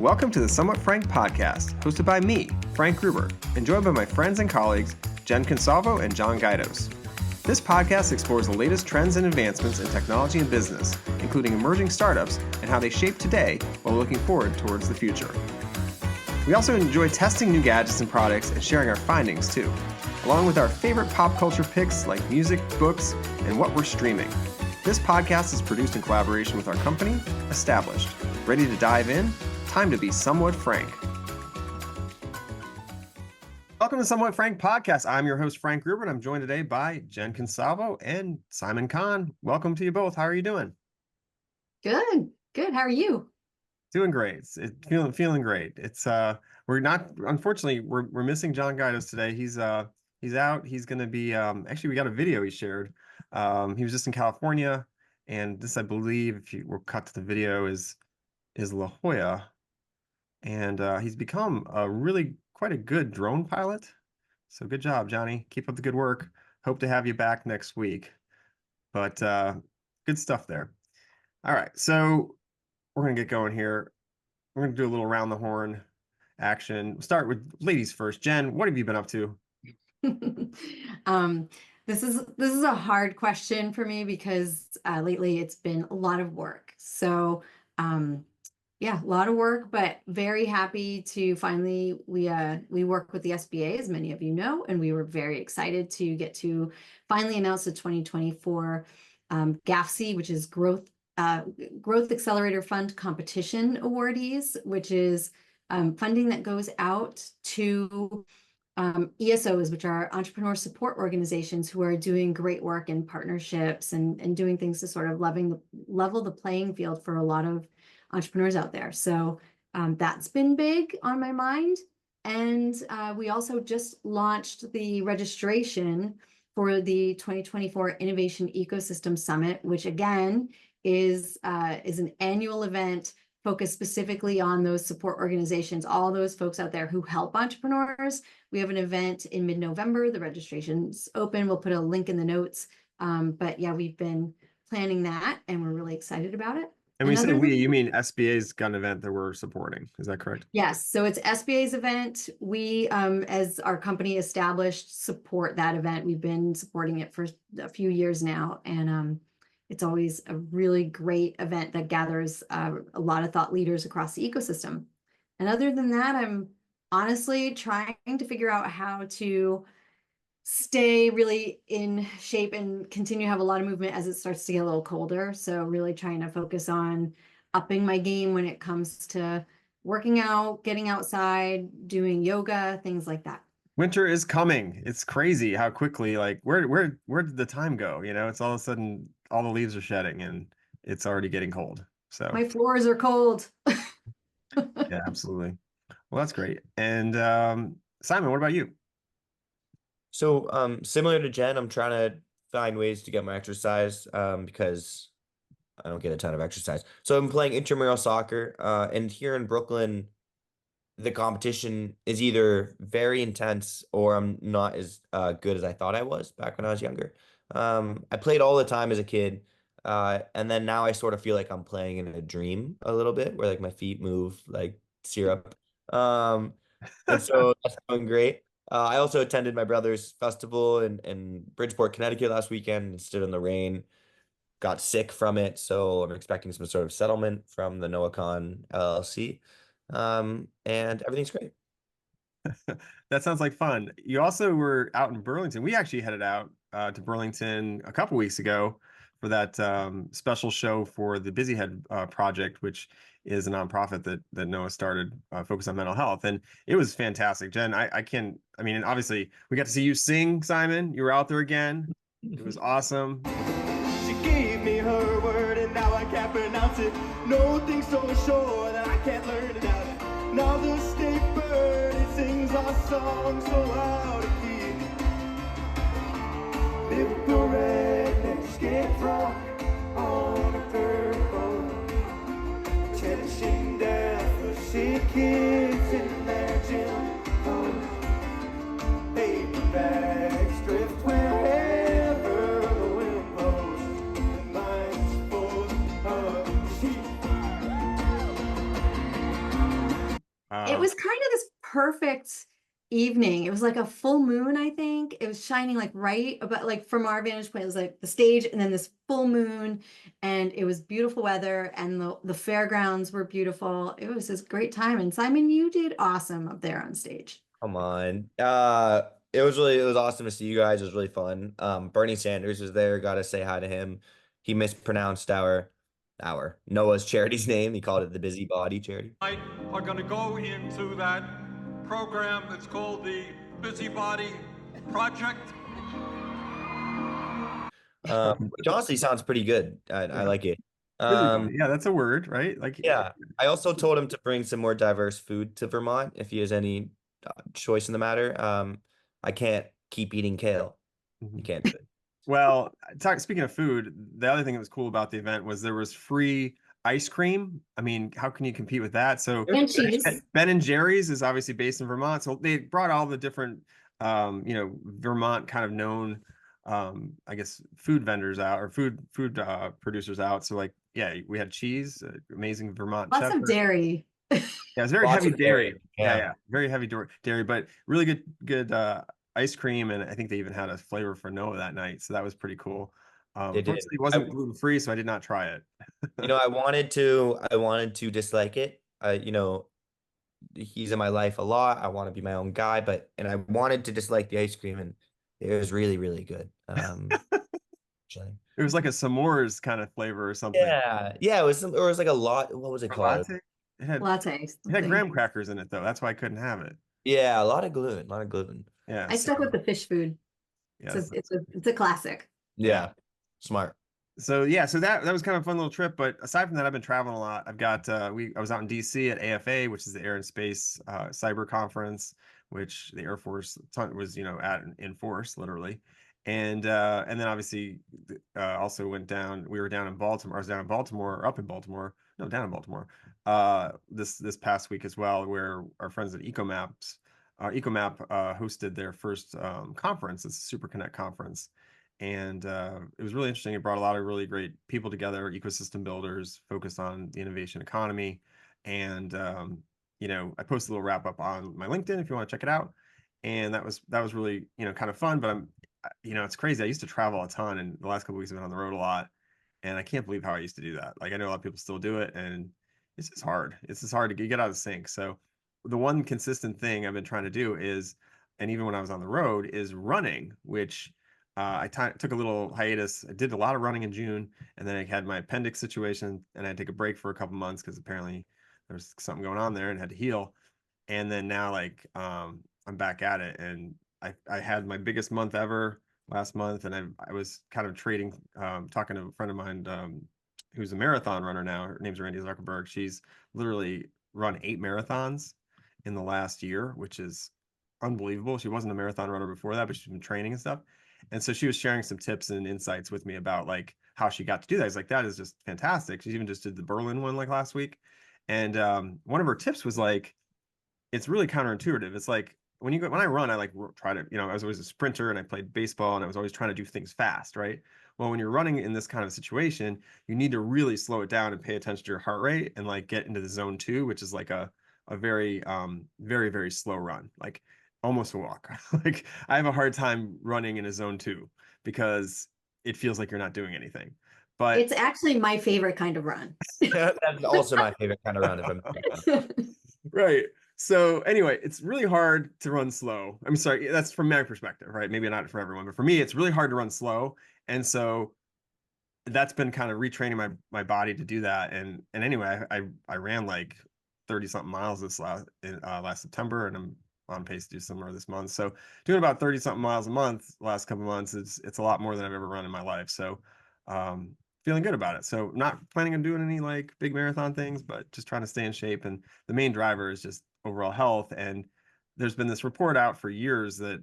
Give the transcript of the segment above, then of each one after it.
Welcome to the Somewhat Frank podcast, hosted by me, Frank Gruber, and joined by my friends and colleagues, Jen Consalvo and John Guidos. This podcast explores the latest trends and advancements in technology and business, including emerging startups and how they shape today while looking forward towards the future. We also enjoy testing new gadgets and products and sharing our findings too, along with our favorite pop culture picks like music, books, and what we're streaming. This podcast is produced in collaboration with our company, Established. Ready to dive in? Time to be somewhat frank. Welcome to Somewhat Frank Podcast. I'm your host, Frank Gruber, and I'm joined today by Jen Consalvo and Simon Kahan. Welcome to you both. How are you doing? Good. How are you? Doing great. Feeling great. It's we're not, unfortunately, we're missing John Guidos today. He's out. He's going to be actually, we got a video he shared. He was just in California, and this, I believe, if you will cut to the video, is La Jolla, and he's become quite a good drone pilot. So good job, Johnny. Keep up the good work. Hope to have you back next week. But good stuff there. All right, so we're gonna get going here. We're gonna do a little round the horn action. We'll start with ladies first. Jen, what have you been up to? This is a hard question for me because lately it's been a lot of work. So yeah, a lot of work, but very happy to finally, we work with the SBA, as many of you know, and we were very excited to get to finally announce the 2024 GAFC, which is Growth Accelerator Fund Competition Awardees, which is funding that goes out to ESOs, which are entrepreneur support organizations who are doing great work in partnerships and doing things to sort of level the playing field for a lot of entrepreneurs out there. So that's been big on my mind. And we also just launched the registration for the 2024 Innovation Ecosystem Summit, which again is an annual event focused specifically on those support organizations, all those folks out there who help entrepreneurs. We have an event in mid-November. The registration's open. We'll put a link in the notes. But yeah, we've been planning that and we're really excited about it. And when you say we, you mean SBA's got an event that we're supporting. Is that correct? Yes. So it's SBA's event. We, as our company Established, support that event. We've been supporting it for a few years now. And it's always a really great event that gathers a lot of thought leaders across the ecosystem. And other than that, I'm honestly trying to figure out how to stay really in shape and continue to have a lot of movement as it starts to get a little colder. So really trying to focus on upping my game when it comes to working out, getting outside, doing yoga, things like that. Winter is coming. It's crazy how quickly, like, where did the time go? You know, it's all of a sudden all the leaves are shedding and it's already getting cold. So my floors are cold. Yeah, absolutely. Well, that's great. And Simon, what about you? So similar to Jen, I'm trying to find ways to get my exercise because I don't get a ton of exercise. So I'm playing intramural soccer, and here in Brooklyn, the competition is either very intense or I'm not as good as I thought I was back when I was younger. I played all the time as a kid, and then now I sort of feel like I'm playing in a dream a little bit, where like my feet move like syrup. And so that's going great. I also attended my brother's festival in Bridgeport, Connecticut last weekend and stood in the rain, got sick from it. So I'm expecting some sort of settlement from the Noah Kahan LLC. And everything's great. That sounds like fun. You also were out in Burlington. We actually headed out to Burlington a couple weeks ago for that special show for the Busyhead Project, which is a nonprofit that Noah started focused on mental health. And it was fantastic. Jen, I mean, obviously we got to see you sing, Simon. You were out there again. It was awesome. She gave me her word and now I can't pronounce it. No thing so sure that I can't learn it out. Now the state bird, it sings our song so out of key. Little rednecks get drunk on a purple, cherishing death for sick kids in their gym clothes. Paperbacks drift wherever the wind blows, and mine's full of sheep. It was kind of this perfect evening. It was like a full moon, I think. It was shining like right about like from our vantage point, it was like the stage and then this full moon, and it was beautiful weather, and the fairgrounds were beautiful. It was this great time. And Simon, you did awesome up there on stage. Come on. It was awesome to see you guys. It was really fun. Bernie Sanders was there. Got to say hi to him. He mispronounced our Noah's charity's name. He called it the Busybody Charity. Tonight are going to go into that program that's called the Busybody Project. Which honestly sounds pretty good. I like it. Yeah, that's a word, right? Like, Yeah. I also told him to bring some more diverse food to Vermont if he has any choice in the matter. I can't keep eating kale. You can't do it. Well, speaking of food, the other thing that was cool about the event was there was free ice cream. I mean, how can you compete with that? So And cheese. Ben and Jerry's is obviously based in Vermont, so they brought all the different, Vermont kind of known, I guess, food vendors out, or food producers out. So like, yeah, we had cheese, amazing Vermont Lots cheddar. of dairy. Yeah, it's very Lots heavy of dairy. dairy. Yeah. Yeah, very heavy dairy, but really good ice cream, and I think they even had a flavor for Noah that night, so that was pretty cool. They did. Unfortunately, it wasn't gluten free, so I did not try it. I wanted to dislike it. He's in my life a lot. I want to be my own guy, and I wanted to dislike the ice cream, and it was really, really good. Actually. It was like a s'mores kind of flavor or something. Yeah, it was like a lot. What was it Or called? latte? It Latte. had something. graham crackers in it though. That's why I couldn't have it. Yeah, a lot of gluten. Yeah, I stuck with the fish food. yeah. It's a classic. Yeah, smart. So yeah, so that was kind of a fun little trip. But aside from that, I've been traveling a lot. I've got I was out in DC at AFA, which is the Air and Space Cyber Conference, which the Air Force was in force literally, and then obviously also went down. We were down in Baltimore. I was down in Baltimore, or up in Baltimore. No, down in Baltimore. This past week as well, where our friends at Ecomap hosted their first conference. It's a Super Connect conference. And it was really interesting. It brought a lot of really great people together, ecosystem builders focused on the innovation economy. And I posted a little wrap up on my LinkedIn if you want to check it out. And that was really kind of fun. But it's crazy. I used to travel a ton, and the last couple of weeks I've been on the road a lot. And I can't believe how I used to do that. Like, I know a lot of people still do it, and it's just hard. It's just hard to get out of sync. So the one consistent thing I've been trying to do is, and even when I was on the road, is running, which I took a little hiatus. I did a lot of running in June, and then I had my appendix situation, and I had to take a break for a couple months because apparently there's something going on there and had to heal. And then now, like, I'm back at it, and I had my biggest month ever last month, and I was kind of talking to a friend of mine who's a marathon runner now. Her name's Randy Zuckerberg. She's literally run 8 marathons in the last year, which is unbelievable. She wasn't a marathon runner before that, but she's been training and stuff. And so she was sharing some tips and insights with me about like how she got to do that. I was like, that is just fantastic. She even just did the Berlin one like last week. And one of her tips was like, it's really counterintuitive. It's like when I run, I like try to, I was always a sprinter and I played baseball and I was always trying to do things fast, right? Well, when you're running in this kind of situation, you need to really slow it down and pay attention to your heart rate and like get into the zone 2, which is like a very, very, very slow run. Like almost a walk. Like I have a hard time running in a zone 2 because it feels like you're not doing anything. But it's actually my favorite kind of run. That's also my favorite kind of run. If I'm right. So anyway, it's really hard to run slow. I'm sorry, that's from my perspective, right? Maybe not for everyone, but for me, it's really hard to run slow. And so that's been kind of retraining my body to do that. And anyway, I ran like 30 something miles this last September, and I'm on pace to do similar this month. So doing about 30 something miles a month the last couple of months, it's a lot more than I've ever run in my life. So feeling good about it. So not planning on doing any like big marathon things, but just trying to stay in shape. And the main driver is just overall health. And there's been this report out for years that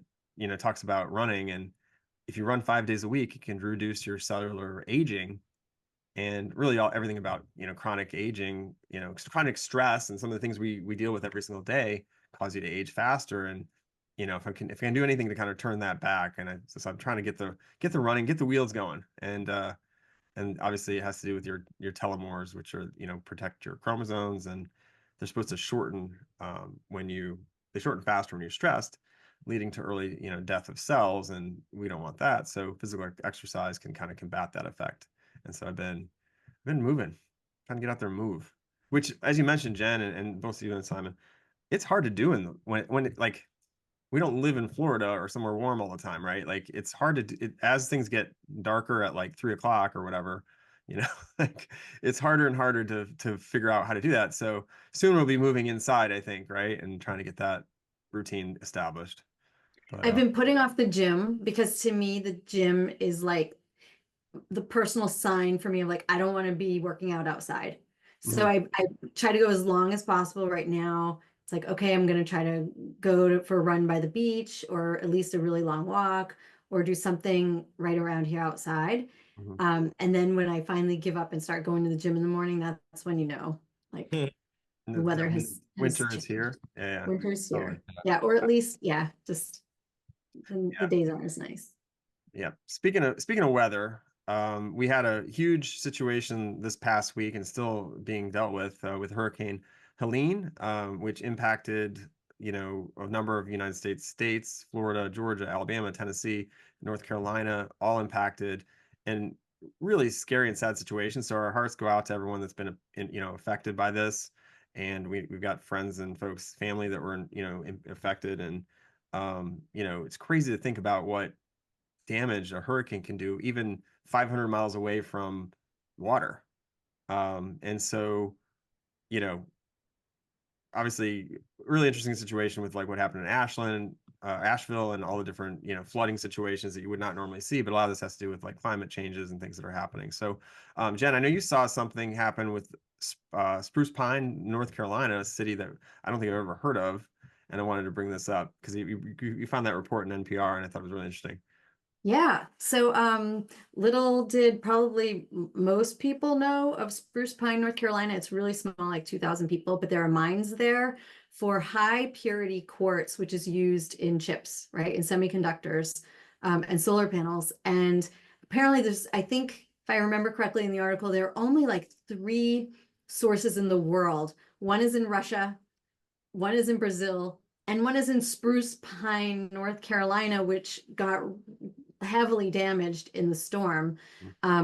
talks about running, and if you run 5 days a week, it can reduce your cellular aging. And really everything about chronic aging, chronic stress and some of the things we deal with every single day cause you to age faster. And if I can do anything to kind of turn that back, and so I'm trying to get the running, get the wheels going. And obviously it has to do with your telomeres, which are protect your chromosomes, and they're supposed to shorten they shorten faster when you're stressed, leading to early, death of cells, and we don't want that. So physical exercise can kind of combat that effect. And so I've been moving, trying to get out there and move. Which, as you mentioned, Jen, and both you and Simon, it's hard to do like we don't live in Florida or somewhere warm all the time, right? Like it's hard to do as things get darker at like 3 o'clock or whatever, like it's harder and harder to figure out how to do that. So soon we'll be moving inside, I think, right? And trying to get that routine established. But I've been putting off the gym because to me, the gym is like the personal sign for me of like, I don't want to be working out outside. So I try to go as long as possible right now. It's like, okay, I'm going to try to go for a run by the beach or at least a really long walk or do something right around here outside. And then when I finally give up and start going to the gym in the morning, that's when like the weather has winter is changed. here. Yeah. Winter's here. Totally. Yeah, or at least, just the days aren't as nice. Yeah. Speaking of weather, we had a huge situation this past week and still being dealt with Hurricane Helene, which impacted, a number of United States, Florida, Georgia, Alabama, Tennessee, North Carolina, all impacted, and really scary and sad situation. So our hearts go out to everyone that's been, affected by this. And we've got friends and folks, family that were, affected. And, it's crazy to think about what damage a hurricane can do, even 500 miles away from water. And so, obviously, really interesting situation with like what happened in Asheville, and all the different, flooding situations that you would not normally see. But a lot of this has to do with like climate changes and things that are happening. So, Jen, I know you saw something happen with Spruce Pine, North Carolina, a city that I don't think I've ever heard of. And I wanted to bring this up because you found that report in NPR, and I thought it was really interesting. Yeah. So little did probably most people know of Spruce Pine, North Carolina. It's really small, like 2,000 people, but there are mines there for high purity quartz, which is used in chips, right? In semiconductors and solar panels. And apparently there's, I think, if I remember correctly in the article, there are only like 3 sources in the world. One is in Russia, one is in Brazil, and one is in Spruce Pine, North Carolina, which got heavily damaged in the storm.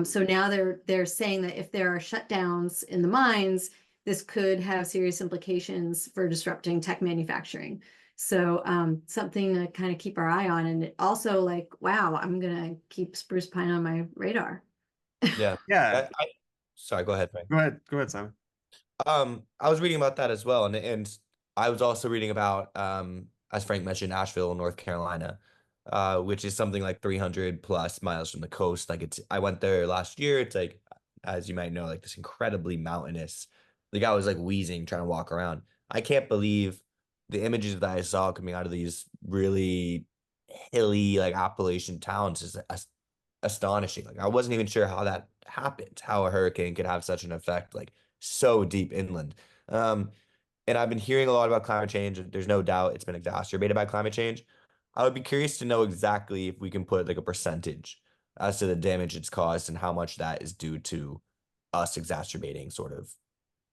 So now they're saying that if there are shutdowns in the mines, this could have serious implications for disrupting tech manufacturing. So something to kind of keep our eye on. And also like, wow, I'm gonna keep Spruce Pine on my radar. Yeah. Yeah. Sorry, go ahead, Frank. Go ahead, Simon. I was reading about that as well, and I was also reading about, as Frank mentioned, Asheville, North Carolina, which is something like 300 plus miles from the coast. Like I went there last year. It's like, as you might know, like this incredibly mountainous. Like I was like wheezing trying to walk around. I can't believe the images that I saw coming out of these really hilly, like Appalachian towns is astonishing. Like I wasn't even sure how that happened, how a hurricane could have such an effect, like so deep inland. And I've been hearing a lot about climate change. There's no doubt it's been exacerbated by climate change. I would be curious to know exactly if we can put like a percentage as to the damage it's caused and how much that is due to us exacerbating sort of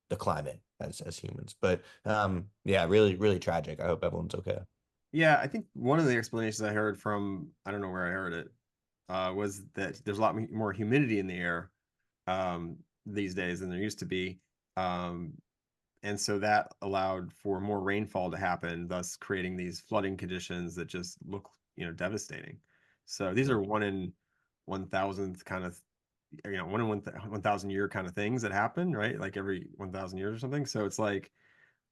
the climate as humans. But yeah, really, really tragic. I hope everyone's okay. Yeah, I think one of the explanations I heard from, I don't know where I heard it, was that there's a lot more humidity in the air these days than there used to be. And so that allowed for more rainfall to happen, thus creating these flooding conditions that just look, devastating. So these are 1 in 1,000th kind of, 1 in 1,000 year kind of things that happen, right? Like every 1,000 years or something. So it's like,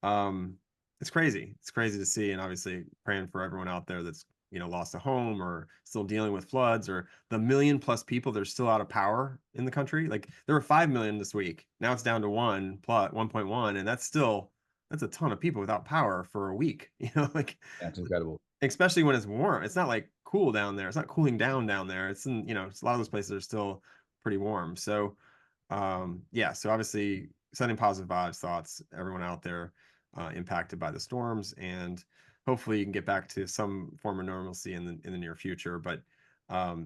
it's crazy. It's crazy to see, and obviously praying for everyone out there that's, lost a home or still dealing with floods, or the 1 million+ people that are still out of power in the country. Like there were 5 million this week. Now it's down to 1.1, and that's a ton of people without power for a week. Like That's incredible. especially when it's warm. It's not like cool down there. It's not cooling down there. It's in, it's a lot of those places are still pretty warm. So yeah, so obviously sending positive vibes, thoughts, everyone out there impacted by the storms, and hopefully you can get back to some form of normalcy in the near future. But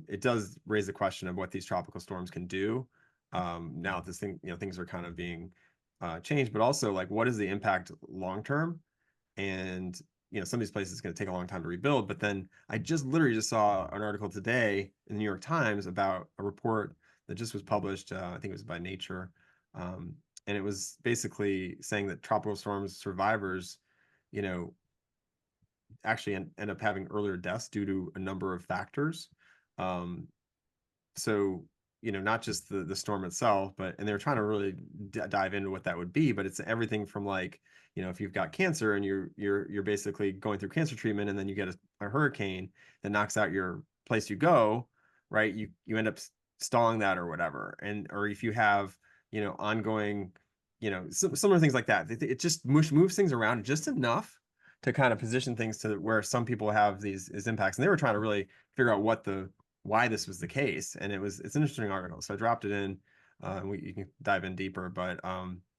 it does raise the question of what these tropical storms can do. Now this thing, things are kind of being change, but also like what is the impact long term? And some of these places is going to take a long time to rebuild. But then I just literally just saw an article today in the New York Times about a report that just was published. I think it was by Nature, and it was basically saying that tropical storms survivors, actually end up having earlier deaths due to a number of factors. So not just the storm itself, and they were trying to really dive into what that would be, but it's everything from like, if you've got cancer and you're basically going through cancer treatment, and then you get a hurricane that knocks out your place you go, right? You end up stalling that or whatever, or if you have ongoing, similar things like that. It just moves things around just enough to kind of position things to where some people have these impacts, and they were trying to really figure out why this was the case. And it's an interesting article, so I dropped it in. You can dive in deeper, but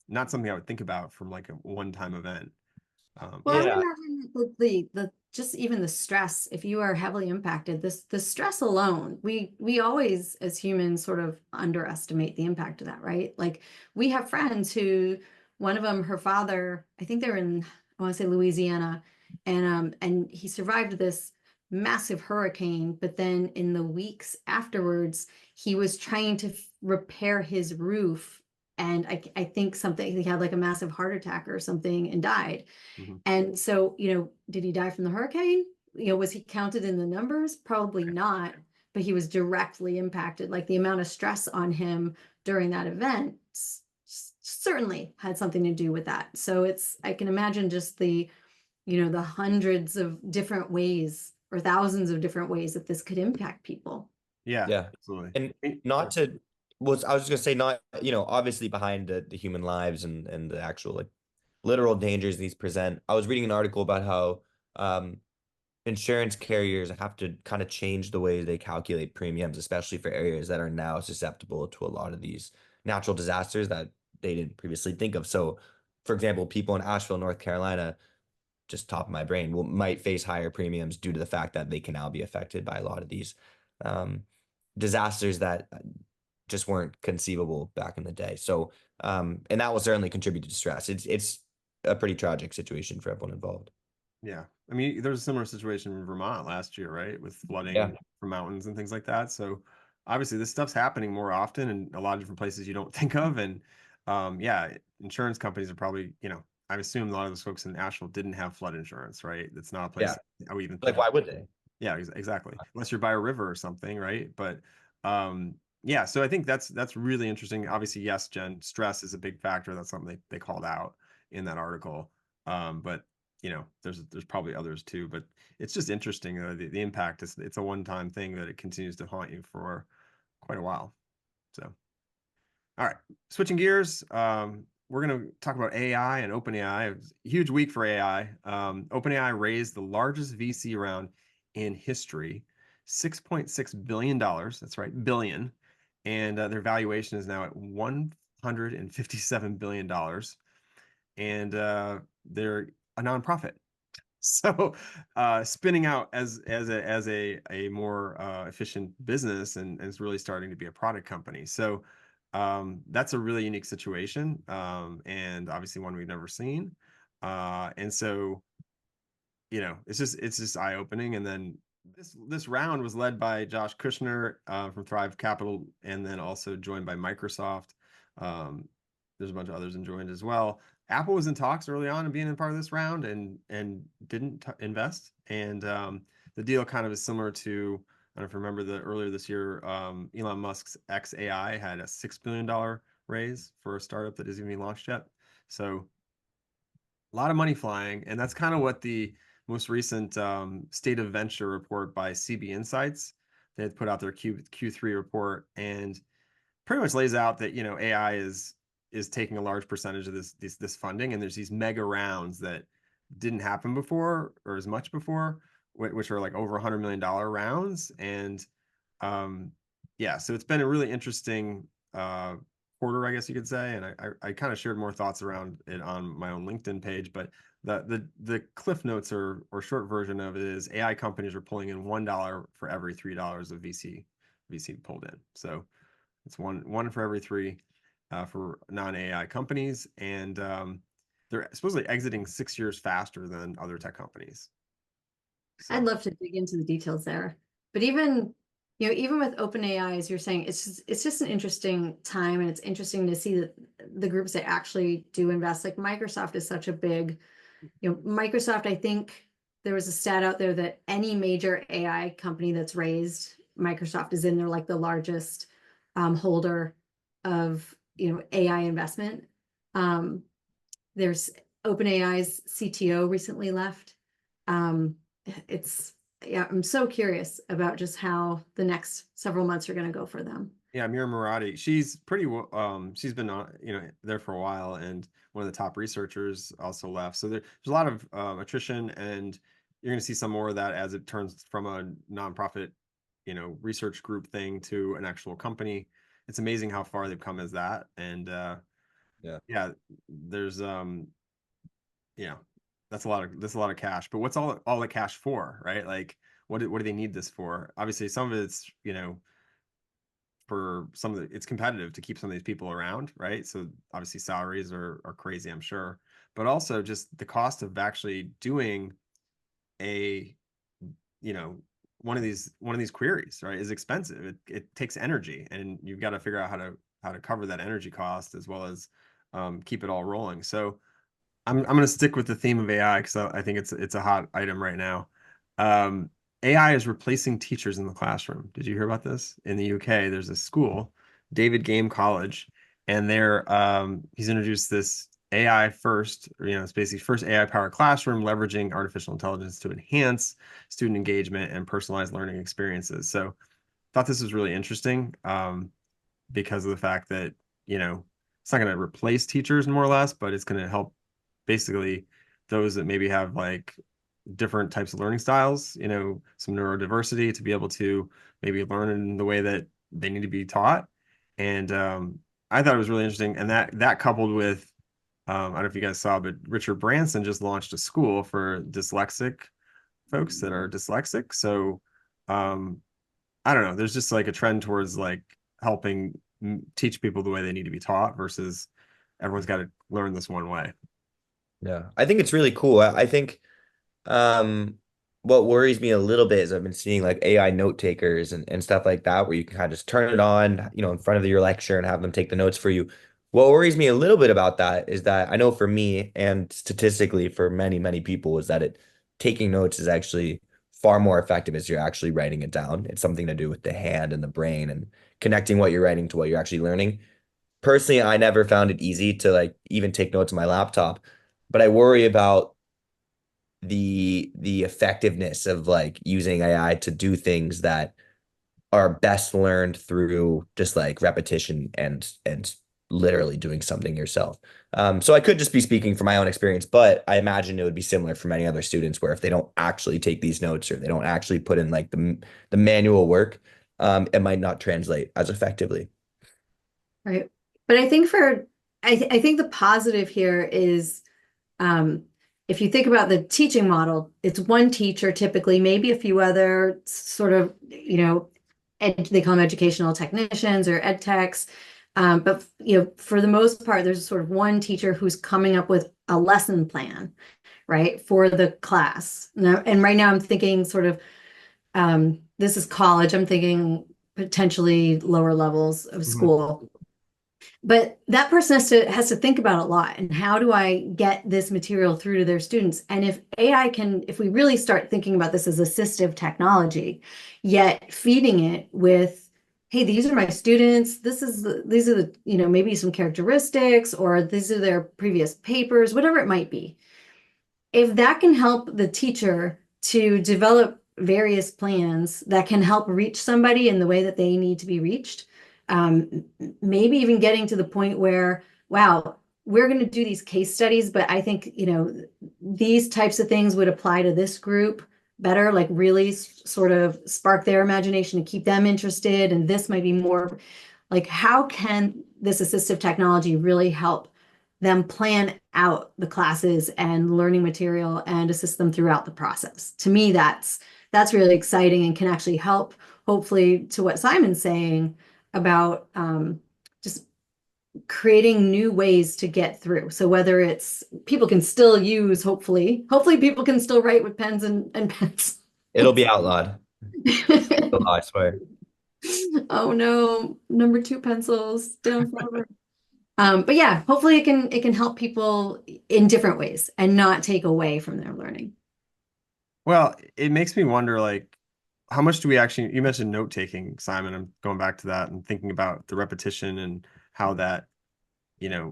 not something I would think about from like a one-time event. Well, I would Yeah. imagine that the just even the stress, if you are heavily impacted, the stress alone, we always as humans sort of underestimate the impact of that, right? Like we have friends who, one of them, her father, I think they're in, I want to say Louisiana, and he survived this massive hurricane, but then in the weeks afterwards, he was trying to repair his roof, and I think something, he had like a massive heart attack or something and died. Mhm. And so, did he die from the hurricane? Was he counted in the numbers? Probably not, but he was directly impacted. Like the amount of stress on him during that event certainly had something to do with that. So I can imagine just the hundreds of different ways or thousands of different ways that this could impact people. Yeah. Absolutely. And not to, I was just gonna say, not, obviously behind the human lives and the actual like literal dangers these present. I was reading an article about how insurance carriers have to kind of change the way they calculate premiums, especially for areas that are now susceptible to a lot of these natural disasters that they didn't previously think of. So, for example, people in Asheville, North Carolina, just top of my brain, might face higher premiums due to the fact that they can now be affected by a lot of these disasters that just weren't conceivable back in the day. So, and that will certainly contribute to stress. It's a pretty tragic situation for everyone involved. Yeah. I mean, there's a similar situation in Vermont last year, right? With flooding Yeah. from mountains and things like that. So obviously this stuff's happening more often in a lot of different places you don't think of. And yeah, insurance companies are probably, I assume a lot of those folks in Asheville didn't have flood insurance, right? It's not a place I would even Like, think why of. would they? Yeah, exactly. Unless you're by a river or something, right? But yeah, so I think that's really interesting. Obviously, yes, Jen, stress is a big factor. That's something they called out in that article. But there's probably others too. But it's just interesting. The impact is, it's a one-time thing that it continues to haunt you for quite a while. So, all right, switching gears. We're going to talk about AI and OpenAI. It was a huge week for AI. OpenAI raised the largest VC round in history, $6.6 billion. That's right, billion. And their valuation is now at $157 billion. And they're a nonprofit. So spinning out as a more efficient business, and it's really starting to be a product company. So that's a really unique situation, and obviously one we've never seen. And so it's just eye-opening. And then this round was led by Josh Kushner from Thrive Capital, and then also joined by Microsoft. There's a bunch of others joined as well. Apple was in talks early on of being in part of this round and didn't invest. And the deal kind of is similar to, I don't know if you remember earlier this year, Elon Musk's XAI had a $6 billion raise for a startup that isn't even launched yet. So a lot of money flying. And that's kind of what the most recent State of Venture report by CB Insights, they had put out their Q3 report, and pretty much lays out that AI is taking a large percentage of this funding, and there's these mega rounds that didn't happen before or as much before, which are like over $100 million rounds. And yeah, so it's been a really interesting quarter, I guess you could say. And I kind of shared more thoughts around it on my own LinkedIn page, but the cliff notes or short version of it is AI companies are pulling in $1 for every $3 of VC pulled in. So it's one for every three. for non-AI companies, and they're supposedly exiting 6 years faster than other tech companies. So, I'd love to dig into the details there. But even, even with OpenAI, as you're saying, it's just an interesting time, and it's interesting to see that the groups that actually do invest, like Microsoft is such a big, Microsoft, I think there was a stat out there that any major AI company that's raised, Microsoft is in there, like the largest holder of, AI investment. There's OpenAI's CTO recently left. Yeah, I'm so curious about just how the next several months are going to go for them. yeah, Mira Murati, she's pretty she's been on, there for a while, and one of the top researchers also left. So there's a lot of attrition, and you're going to see some more of that as it turns from a nonprofit, research group thing to an actual company. It's amazing how far they've come as that, and yeah, there's yeah, that's a lot of cash. But what's all the cash for, right? Like, what do they need this for? Obviously, some of it's, for some of it's competitive to keep some of these people around, right? So obviously salaries are crazy, I'm sure, but also just the cost of actually doing a, one of these queries, right, is expensive. It takes energy, and you've got to figure out how to cover that energy cost, as well as keep it all rolling. So I'm going to stick with the theme of AI, because I think it's a hot item right now. AI is replacing teachers in the classroom. Did you hear about this? In the UK, there's a school, David Game College, and he's introduced this AI first, it's basically first AI powered classroom, leveraging artificial intelligence to enhance student engagement and personalized learning experiences. So thought this was really interesting, because of the fact that, it's not going to replace teachers more or less, but it's going to help basically those that maybe have like different types of learning styles, some neurodiversity, to be able to maybe learn in the way that they need to be taught. And I thought it was really interesting. And that coupled with, I don't know if you guys saw, but Richard Branson just launched a school for dyslexic folks that are dyslexic. So I don't know, there's just like a trend towards like helping teach people the way they need to be taught, versus everyone's got to learn this one way. Yeah, I think it's really cool. I think what worries me a little bit is I've been seeing like AI note takers and stuff like that, where you can kind of just turn it on, in front of your lecture and have them take the notes for you. What worries me a little bit about that is that I know for me, and statistically for many, many people, is that taking notes is actually far more effective as you're actually writing it down. It's something to do with the hand and the brain and connecting what you're writing to what you're actually learning. Personally, I never found it easy to like even take notes on my laptop, but I worry about the effectiveness of like using AI to do things that are best learned through just like repetition and literally doing something yourself. So I could just be speaking from my own experience, but I imagine it would be similar for many other students, where if they don't actually take these notes, or they don't actually put in like the manual work, it might not translate as effectively. Right. But I think I think the positive here is, if you think about the teaching model, it's one teacher typically, maybe a few other sort of, they call them educational technicians or ed techs. But, for the most part, there's sort of one teacher who's coming up with a lesson plan, right, for the class. Now, and right now I'm thinking sort of, this is college. I'm thinking potentially lower levels of school. But that person has to think about a lot, and how do I get this material through to their students? And if if we really start thinking about this as assistive technology, yet feeding it with, hey, these are my students, these are the, maybe some characteristics, or these are their previous papers, whatever it might be. If that can help the teacher to develop various plans that can help reach somebody in the way that they need to be reached, maybe even getting to the point where, wow, we're going to do these case studies, but I think, these types of things would apply to this group better, like really sort of spark their imagination and keep them interested. And this might be more like, how can this assistive technology really help them plan out the classes and learning material and assist them throughout the process? To me, that's really exciting, and can actually help, hopefully, to what Simon's saying about just creating new ways to get through. So whether it's people can still use, hopefully people can still write with pens and pens. It'll be outlawed. I swear. Oh no, number 2 pencils down forever. But yeah, hopefully it can help people in different ways and not take away from their learning. Well, it makes me wonder, like, how much do we actually, you mentioned note taking, Simon. I'm going back to that and thinking about the repetition and how that,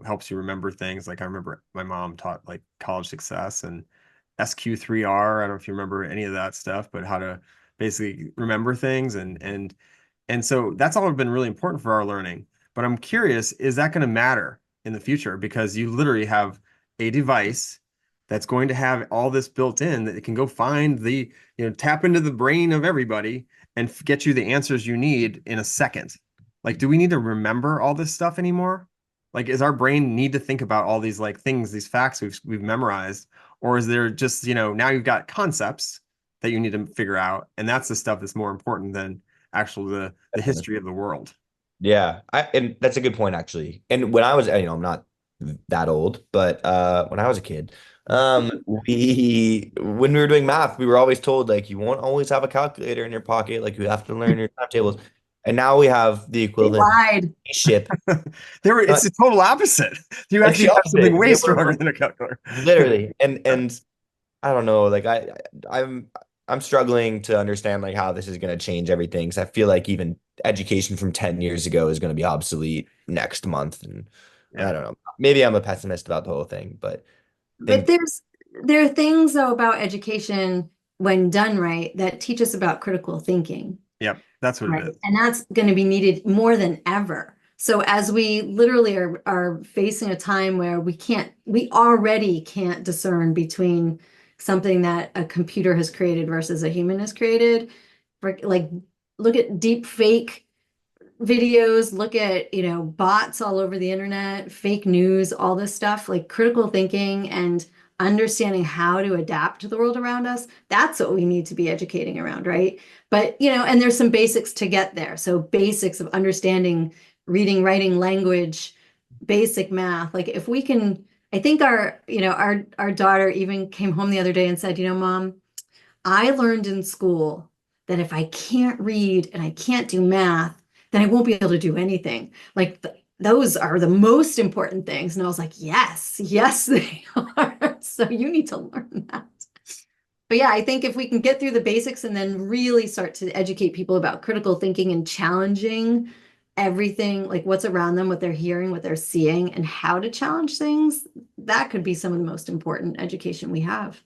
helps you remember things. Like I remember my mom taught like college success and SQ3R. I don't know if you remember any of that stuff, but how to basically remember things and so that's all been really important for our learning. But I'm curious, is that going to matter in the future? Because you literally have a device that's going to have all this built in that it can go find tap into the brain of everybody and get you the answers you need in a second. Like, do we need to remember all this stuff anymore? Like, is our brain need to think about all these like things, these facts we've memorized, or is there just, now you've got concepts that you need to figure out, and that's the stuff that's more important than actual the history of the world. Yeah, and that's a good point actually. And when I was, I'm not that old, but when I was a kid, when we were doing math, we were always told like you won't always have a calculator in your pocket, like you have to learn your timetables. And now we have the They equivalent lied. ship. It's the total opposite. You It's the actually have something opposite. way They were- stronger than a calculator. Literally. And I don't know, like I'm struggling to understand like how this is going to change everything because I feel like even education from 10 years ago is going to be obsolete next month. And I don't know. Maybe I'm a pessimist about the whole thing, but But there are things though about education when done right that teach us about critical thinking. Yep, that's what it is. And that's going to be needed more than ever. So as we literally are facing a time where we already can't discern between something that a computer has created versus a human has created. Like, look at deep fake videos, look at, bots all over the internet, fake news, all this stuff, like critical thinking and understanding how to adapt to the world around us. That's what we need to be educating around, right? But, and there's some basics to get there. So basics of understanding reading, writing, language, basic math. Like if we can, I think our daughter even came home the other day and said, Mom, I learned in school that if I can't read and I can't do math, then I won't be able to do anything. Like those are the most important things. And I was like, yes, they are. So you need to learn that. But yeah, I think if we can get through the basics and then really start to educate people about critical thinking and challenging everything, like what's around them, what they're hearing, what they're seeing, and how to challenge things, that could be some of the most important education we have.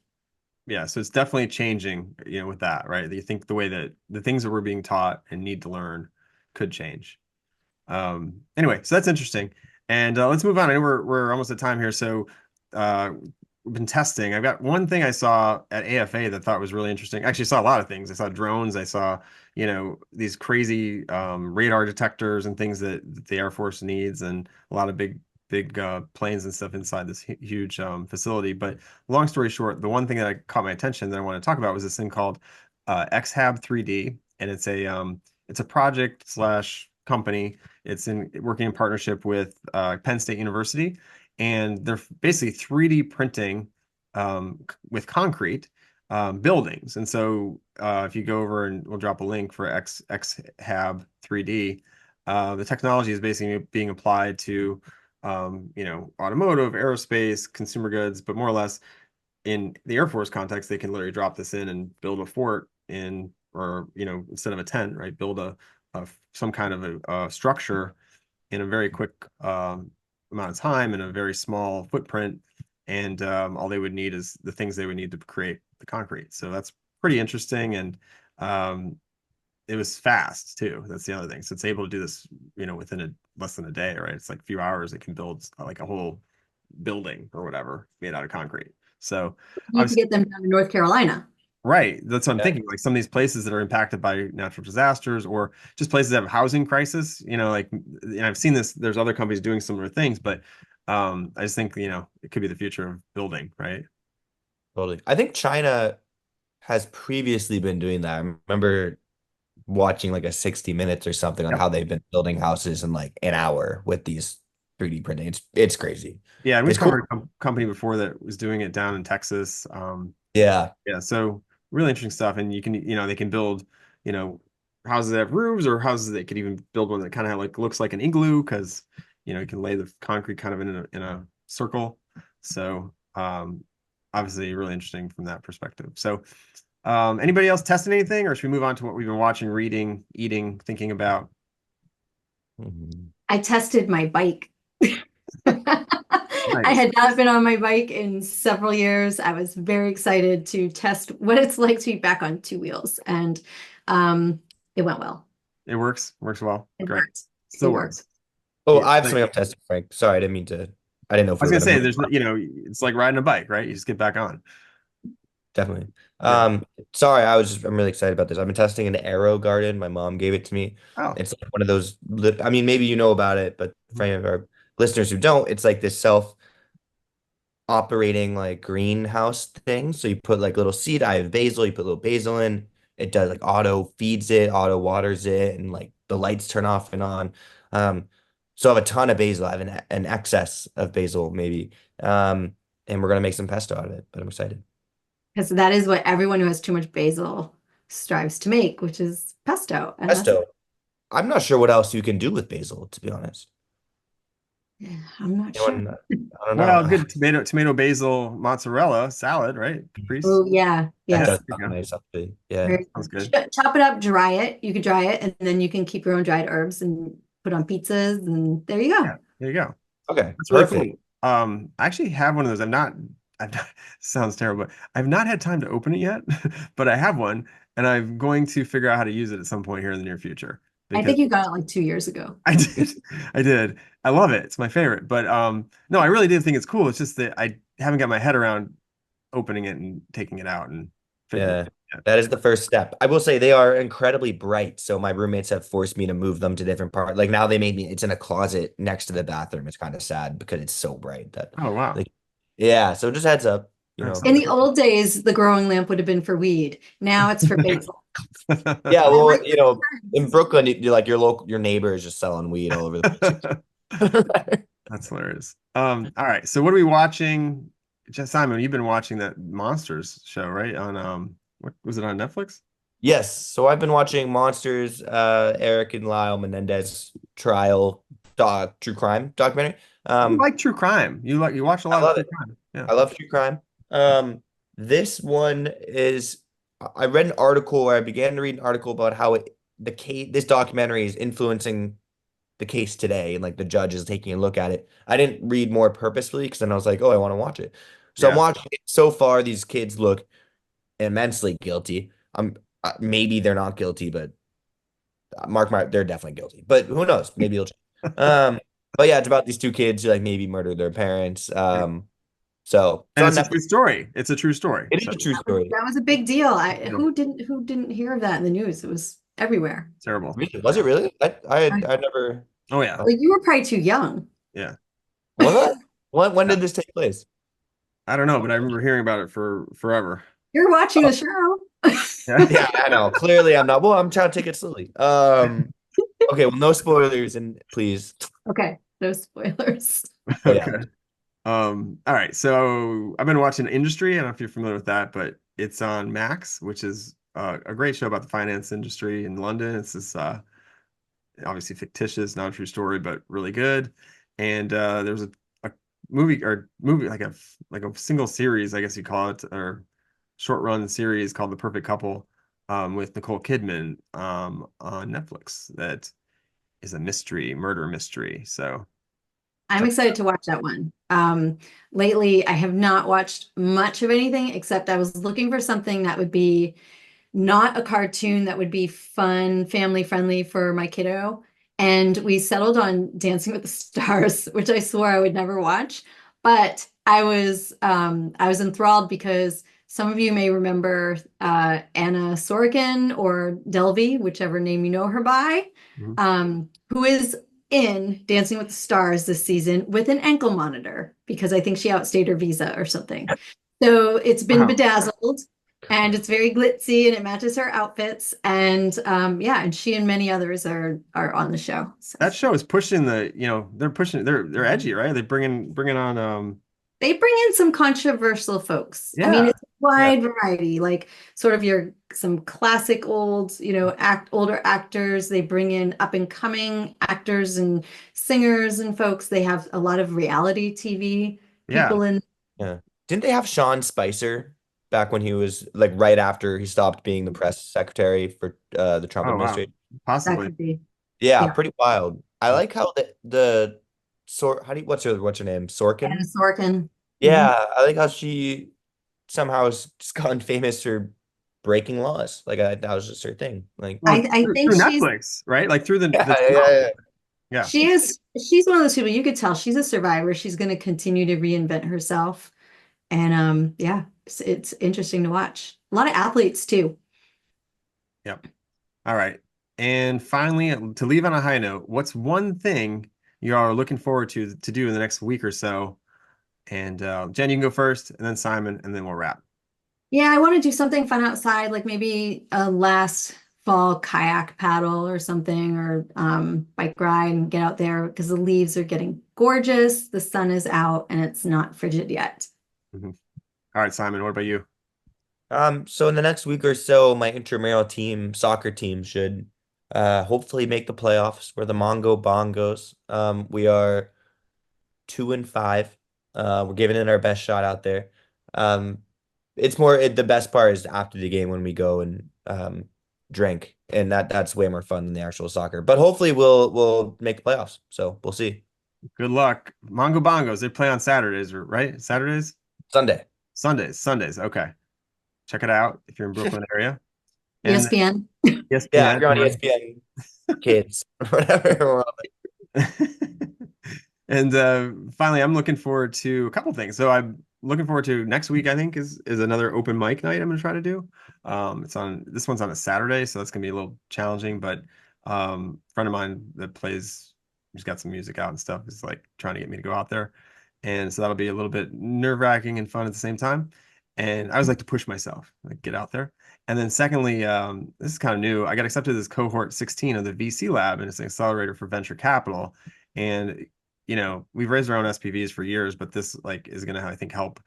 Yeah, so it's definitely changing, with that, right? You think the way that the things that we're being taught and need to learn could change. Anyway, so that's interesting. And let's move on. I know we're almost at time here. So we've been testing. I've got one thing I saw at AFA that I thought was really interesting. Actually, I saw a lot of things. I saw drones. I saw, these crazy radar detectors and things that the Air Force needs, and a lot of big planes and stuff inside this huge facility. But long story short, the one thing that caught my attention that I want to talk about was this thing called XHab 3D, and it's a project slash company. It's working in partnership with Penn State University, and they're basically 3D printing with concrete buildings. And so if you go over, and we'll drop a link for XHab 3D, the technology is basically being applied to automotive, aerospace, consumer goods, but more or less in the Air Force context, they can literally drop this in and build a fort or instead of a tent, right, build some kind of a structure in a very quick amount of time in a very small footprint. And all they would need is the things they would need to create the concrete. So that's pretty interesting. And it was fast too. That's the other thing. So it's able to do this, within less than a day, right? It's like a few hours. It can build like a whole building or whatever made out of concrete. So you need to get them down to North Carolina. Right. That's what I'm thinking. Like some of these places that are impacted by natural disasters or just places that have housing crisis, and I've seen this, there's other companies doing similar things, but I just think, it could be the future of building, right? Totally. I think China has previously been doing that. I remember watching like a 60 Minutes or something on how they've been building houses in like an hour with these 3D printing. It's crazy. Yeah, and we've It's cool. covered a company before that was doing it down in Texas. Yeah. Yeah, so really interesting stuff. And you can, they can build, houses that have roofs, or houses that could even build one that kind of like looks like an igloo, because you can lay the concrete kind of in a circle. So obviously really interesting from that perspective. So anybody else testing anything, or should we move on to what we've been watching, reading, eating, thinking about? I tested my bike. I Nice. had not been on my bike in several years. I was very excited to test what it's like to be back on two wheels, and it went well. It works well. It Great. worked. Still It works. Oh, Yeah, I have like- something I'm testing, Frank. Sorry, I didn't mean to. I didn't know if I was we gonna were say, there's it's like riding a bike, right? You just get back on. definitely. Yeah. Sorry, I'm really excited about this. I've been testing an Aero Garden. My mom gave it to me. Oh, It's like one of those, I mean, maybe you know about it, but for any of our listeners who don't, it's like this self-operating like greenhouse thing. So you put like little seed. I have basil. You put little basil in. It does like auto feeds it, auto waters it, and like the lights turn off and on. So I have a ton of basil. I have an excess of basil maybe. And we're gonna make some pesto out of it, but I'm excited. Because that is what everyone who has too much basil strives to make, which is pesto. And Pesto. I'm not sure what else you can do with basil, to be honest. I'm not sure. I don't know. well, good tomato basil mozzarella salad, right? Caprese. Oh, yeah. That Yes. does There you sound go. nice, actually. Yeah. Very Sounds good. Chop it up, dry it. You could dry it, and then you can keep your own dried herbs and put on pizzas, and there you go. Yeah, there you go. Okay. That's really Perfect. cool. I actually have one of those. I've not sounds terrible, but I've not had time to open it yet, but I have one, and I'm going to figure out how to use it at some point here in the near future. I think you got it like 2 years ago. I did. I did. I love it. It's my favorite. But no, I really did think it's cool. It's just that I haven't got my head around opening it and taking it out and figuring Yeah. it out. That is the first step. I will say they are incredibly bright. So my roommates have forced me to move them to different parts. Like now they made me, it's in a closet next to the bathroom. It's kind of sad because it's so bright that, Oh wow. like, yeah. So just heads up, you know. Nice. In the old days, the growing lamp would have been for weed. Now it's for basil. Yeah. Well, you know, in Brooklyn, your neighbor is just selling weed all over the place. That's hilarious. All right. So what are we watching? Simon, you've been watching that Monsters show, right? On what was it on Netflix? Yes. So I've been watching Monsters, Eric and Lyle Menendez trial true crime documentary. You like true crime. You watch a lot I of love true it. crime. Yeah. I love true crime. This one is, I read an article, or I began to read an article about how this documentary is influencing the case today, and like the judge is taking a look at it. I didn't read more purposefully because then I was like, oh, I want to watch it. So I'm Yeah. watching it. So far, these kids look immensely guilty. Maybe they're not guilty, but they're definitely guilty. But who knows? Maybe it'll change. But yeah, it's about these two kids who like maybe murdered their parents. So And it's it's on a true story. It's a true story. It is So, a true story. That was a big deal. Who didn't hear of that in the news? It was everywhere. terrible. Really? Was it really? I never. Oh yeah. Like, you were probably too young. Yeah. Was it? When did this take place? I don't know, but I remember hearing about it for forever. You're watching the show. Yeah. Yeah, I know. Clearly, I'm not. Well, I'm trying to take it slowly. Okay. Well, no spoilers, and please. Okay, no spoilers. Yeah. Okay. All right. So I've been watching Industry. I don't know if you're familiar with that, but it's on Max, which is a great show about the finance industry in London. It's this obviously fictitious, not a true story, but really good. And there's a movie like a single series, I guess you call it, or short run series called The Perfect Couple, with Nicole Kidman on Netflix. That is a murder mystery. So I'm excited to watch that one. Lately, I have not watched much of anything, except I was looking for something that would be not a cartoon, that would be fun, family friendly for my kiddo. And we settled on Dancing with the Stars, which I swore I would never watch. But I was enthralled because some of you may remember Anna Sorokin, or Delvey, whichever name you know her by, who is in Dancing with the Stars this season with an ankle monitor because I think she outstayed her visa or something. So it's been Wow. bedazzled. and it's very glitzy and it matches her outfits. And yeah, and she and many others are on the show. So That show is pushing they're edgy, right? They bringing on they bring in some controversial folks. I mean, Yeah. it's a wide variety, like sort of some classic old, older actors. They bring in up and coming actors and singers and folks. They have a lot of reality TV people in. Yeah. Didn't they have Sean Spicer back when he was like right after he stopped being the press secretary for the Trump Oh wow, administration? That possibly. could be. Yeah, Yeah. pretty wild. I like how the what's her name? Sorkin? Anna Sorkin. Yeah, I like how she somehow has just gotten famous for breaking laws. Like that was just her thing. Like Well, I think through she's Netflix, right? Like through the yeah. yeah. she's one of those people you could tell she's a survivor. She's going to continue to reinvent herself. And yeah, it's interesting to watch. A lot of athletes too. Yep. All right. And finally, to leave on a high note, what's one thing you are looking forward to do in the next week or so? And Jen, you can go first, and then Simon, and then we'll wrap. Yeah, I want to do something fun outside, like maybe a last fall kayak paddle or something, or bike ride and get out there because the leaves are getting gorgeous. The sun is out and it's not frigid yet. All right, Simon, what about you? So in the next week or so, my intramural soccer team should hopefully make the playoffs. We're the Mongo Bongos. We are 2-5. We're giving it our best shot out there. It's the best part is after the game when we go and drink, and that's way more fun than the actual soccer. But hopefully we'll make the playoffs. So we'll see. Good luck. Mongo Bongos, they play on Saturdays, right? Saturdays? Sundays. Okay. Check it out if you're in Brooklyn area. And ESPN. ESPN. Yeah, if you're on ESPN Kids, whatever. And finally, I'm looking forward to a couple things. So I'm looking forward to next week, I think, is another open mic night I'm gonna try to do. This one's on a Saturday, so that's gonna be a little challenging, but a friend of mine that plays, who's got some music out and stuff, is like trying to get me to go out there. And so that'll be a little bit nerve-wracking and fun at the same time. And I always like to push myself, like get out there. And then secondly, this is kind of new. I got accepted as cohort 16 of the VC lab, and it's an accelerator for venture capital. And we've raised our own SPVs for years, but this is going to, I think, help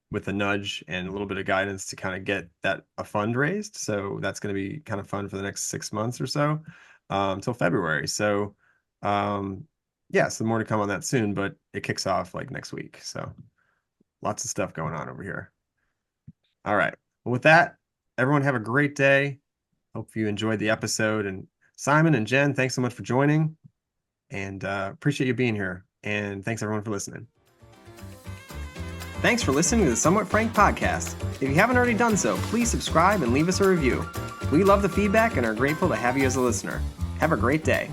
with a nudge and a little bit of guidance to kind of get a fund raised. So that's going to be kind of fun for the next 6 months or so, until February. So yeah, so more to come on that soon, but it kicks off like next week. So lots of stuff going on over here. All right. Well, with that, everyone have a great day. Hope you enjoyed the episode. And Simon and Jen, thanks so much for joining. And appreciate you being here. And thanks everyone for listening. Thanks for listening to the Somewhat Frank podcast. If you haven't already done so, please subscribe and leave us a review. We love the feedback and are grateful to have you as a listener. Have a great day.